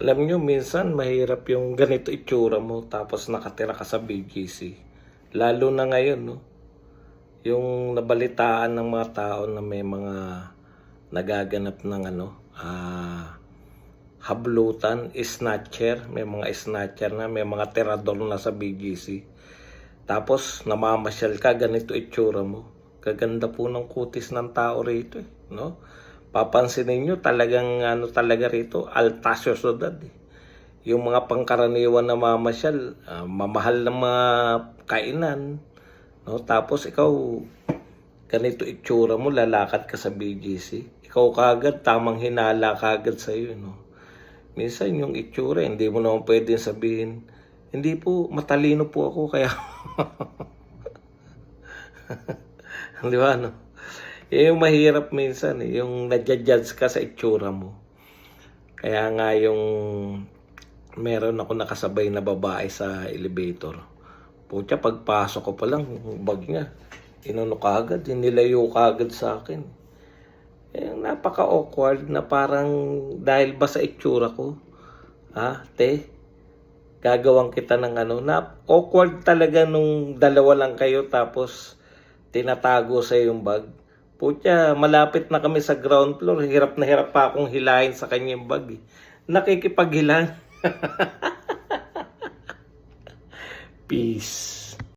Alam nyo, minsan mahirap yung ganito itsura mo tapos nakatira ka sa BGC. Lalo na ngayon, no? Yung nabalitaan ng mga tao na may mga nagaganap ng hablutan, snatcher, may mga snatcher na, may mga tirador na sa BGC. Tapos namamasyal ka, ganito itsura mo. Kaganda po ng kutis ng tao rito, no? Papansinin nyo, talagang talaga rito, alta syudad eh. Yung mga pangkaraniwan na mamasyal, mamahal ng mga kainan, no? Tapos ikaw, ganito itsura mo, lalakad ka sa BGC. Ikaw kagad, tamang hinala kagad sa'yo, no? Minsan yung itsura, hindi mo naman pwedeng sabihin, hindi po, matalino po ako, kaya di ba, no? Yung mahirap minsan, yung nadja-judge ka sa itsura mo. Kaya nga yung meron ako nakasabay na babae sa elevator. Pucha, pagpasok ko pa lang, bag niya, inano kagad, nilayo kagad sa akin. Napaka-awkward na parang dahil ba sa itsura ko, te, gagawang kita ng na awkward talaga nung dalawa lang kayo tapos tinatago sa yung bag. Putya, malapit na kami sa ground floor. Hirap na hirap pa akong hilahin sa kanyang bag. Nakikipaghilang. Peace.